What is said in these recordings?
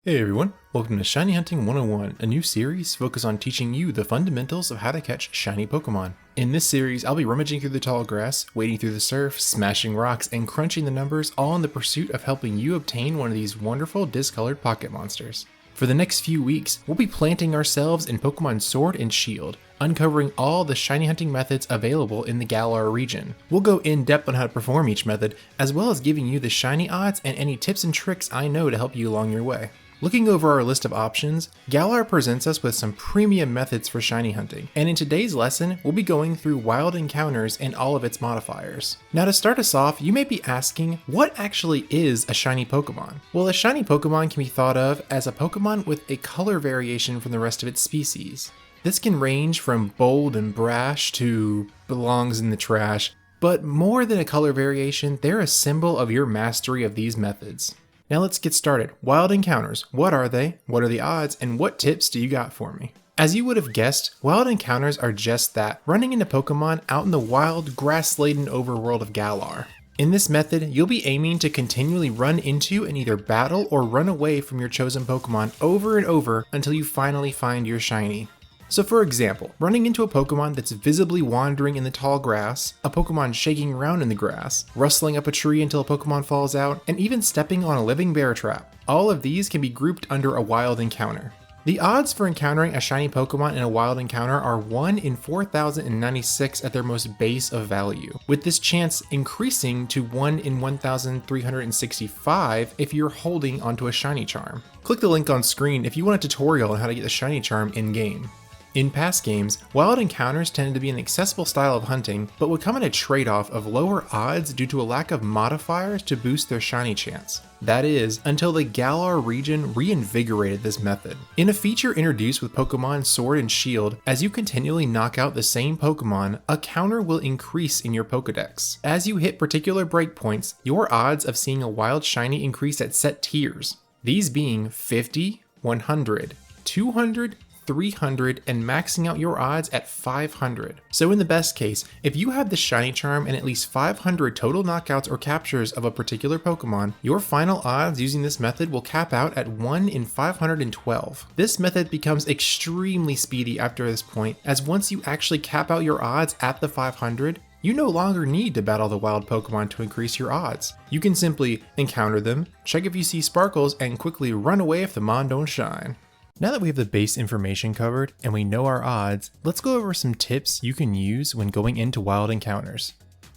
Hey everyone, welcome to Shiny Hunting 101, a new series focused on teaching you the fundamentals of how to catch shiny Pokemon. In this series, I'll be rummaging through the tall grass, wading through the surf, smashing rocks, and crunching the numbers, all in the pursuit of helping you obtain one of these wonderful discolored pocket monsters. For the next few weeks, we'll be planting ourselves in Pokemon Sword and Shield, uncovering all the shiny hunting methods available in the Galar region. We'll go in depth on how to perform each method, as well as giving you the shiny odds and any tips and tricks I know to help you along your way. Looking over our list of options, Galar presents us with some premium methods for shiny hunting, and in today's lesson, we'll be going through wild encounters and all of its modifiers. Now to start us off, you may be asking, what actually is a shiny Pokemon? Well, a shiny Pokemon can be thought of as a Pokemon with a color variation from the rest of its species. This can range from bold and brash to belongs in the trash, but more than a color variation, they're a symbol of your mastery of these methods. Now let's get started. Wild encounters. What are they? What are the odds? And what tips do you got for me? As you would have guessed, wild encounters are just that, running into Pokemon out in the wild, grass-laden overworld of Galar. In this method, you'll be aiming to continually run into and either battle or run away from your chosen Pokemon over and over until you finally find your shiny. So for example, running into a Pokemon that's visibly wandering in the tall grass, a Pokemon shaking around in the grass, rustling up a tree until a Pokemon falls out, and even stepping on a living bear trap. All of these can be grouped under a wild encounter. The odds for encountering a shiny Pokemon in a wild encounter are 1 in 4,096 at their most base of value, with this chance increasing to 1 in 1,365 if you're holding onto a shiny charm. Click the link on screen if you want a tutorial on how to get the shiny charm in-game. In past games, wild encounters tended to be an accessible style of hunting, but would come at a trade-off of lower odds due to a lack of modifiers to boost their shiny chance. That is, until the Galar region reinvigorated this method. In a feature introduced with Pokemon Sword and Shield, as you continually knock out the same Pokemon, a counter will increase in your Pokedex. As you hit particular breakpoints, your odds of seeing a wild shiny increase at set tiers, these being 50, 100, 200, 300, and maxing out your odds at 500. So in the best case, if you have the shiny charm and at least 500 total knockouts or captures of a particular Pokemon, your final odds using this method will cap out at 1 in 512. This method becomes extremely speedy after this point, as once you actually cap out your odds at the 500, you no longer need to battle the wild Pokemon to increase your odds. You can simply encounter them, check if you see sparkles, and quickly run away if the mon don't shine. Now that we have the base information covered and we know our odds, let's go over some tips you can use when going into wild encounters.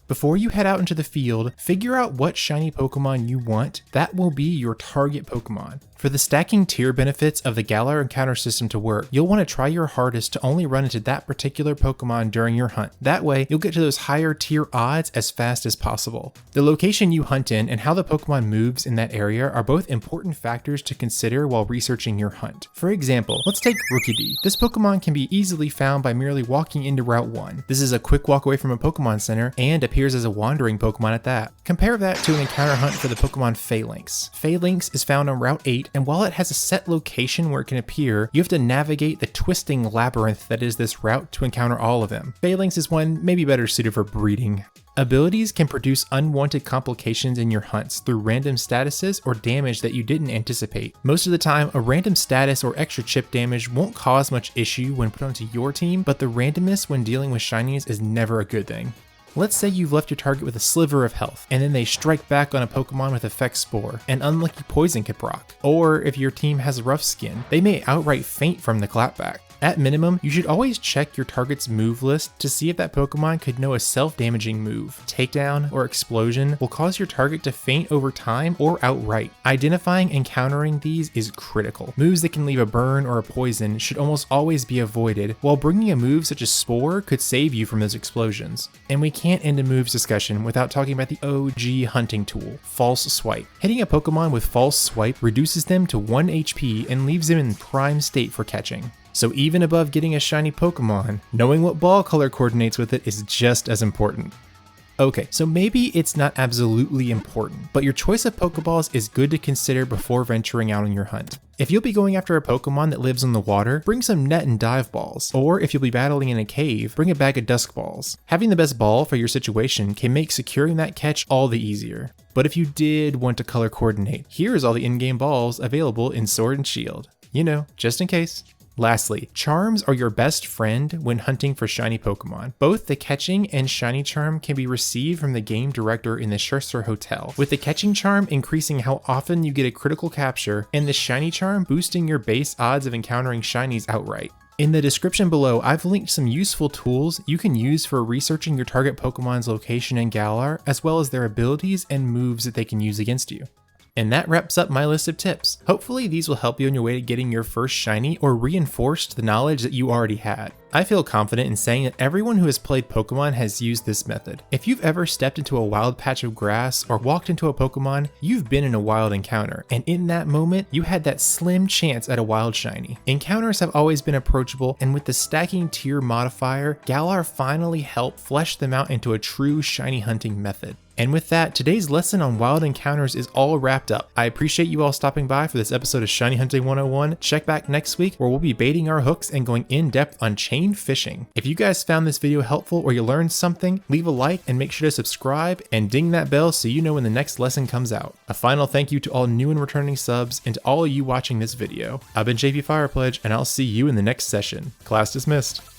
Before you head out into the field, figure out what shiny Pokemon you want. That will be your target Pokemon. For the stacking tier benefits of the Galar encounter system to work, you'll want to try your hardest to only run into that particular Pokemon during your hunt. That way, you'll get to those higher tier odds as fast as possible. The location you hunt in and how the Pokemon moves in that area are both important factors to consider while researching your hunt. For example, let's take Rookidee. This Pokemon can be easily found by merely walking into Route 1. This is a quick walk away from a Pokemon Center and appears as a wandering Pokemon at that. Compare that to an encounter hunt for the Pokemon Phalanx. Phalanx is found on Route 8, and while it has a set location where it can appear, you have to navigate the twisting labyrinth that is this route to encounter all of them. Phalanx is one maybe better suited for breeding. Abilities can produce unwanted complications in your hunts through random statuses or damage that you didn't anticipate. Most of the time, a random status or extra chip damage won't cause much issue when put onto your team, but the randomness when dealing with shinies is never a good thing. Let's say you've left your target with a sliver of health, and then they strike back on a Pokemon with Effect Spore, and unlucky poison can proc. Or if your team has rough skin, they may outright faint from the clapback. At minimum, you should always check your target's move list to see if that Pokemon could know a self-damaging move. Takedown or Explosion will cause your target to faint over time or outright. Identifying and countering these is critical. Moves that can leave a burn or a poison should almost always be avoided, while bringing a move such as Spore could save you from those explosions. And we can't end a moves discussion without talking about the OG hunting tool, False Swipe. Hitting a Pokemon with False Swipe reduces them to 1 HP and leaves them in prime state for catching. So even above getting a shiny Pokemon, knowing what ball color coordinates with it is just as important. Okay, so maybe it's not absolutely important, but your choice of Pokeballs is good to consider before venturing out on your hunt. If you'll be going after a Pokemon that lives on the water, bring some net and dive balls. Or if you'll be battling in a cave, bring a bag of dusk balls. Having the best ball for your situation can make securing that catch all the easier. But if you did want to color coordinate, here's all the in-game balls available in Sword and Shield. You know, just in case. Lastly, charms are your best friend when hunting for shiny Pokemon. Both the catching and shiny charm can be received from the game director in the Scherzer Hotel, with the catching charm increasing how often you get a critical capture, and the shiny charm boosting your base odds of encountering shinies outright. In the description below, I've linked some useful tools you can use for researching your target Pokemon's location in Galar, as well as their abilities and moves that they can use against you. And that wraps up my list of tips. Hopefully these will help you on your way to getting your first shiny or reinforced the knowledge that you already had. I feel confident in saying that everyone who has played Pokemon has used this method. If you've ever stepped into a wild patch of grass or walked into a Pokemon, you've been in a wild encounter, and in that moment, you had that slim chance at a wild shiny. Encounters have always been approachable, and with the stacking tier modifier, Galar finally helped flesh them out into a true shiny hunting method. And with that, today's lesson on wild encounters is all wrapped up. I appreciate you all stopping by for this episode of Shiny Hunting 101. Check back next week where we'll be baiting our hooks and going in depth on chain fishing. If you guys found this video helpful or you learned something, leave a like and make sure to subscribe and ding that bell so you know when the next lesson comes out. A final thank you to all new and returning subs and to all of you watching this video. I've been JP Firepledge and I'll see you in the next session. Class dismissed.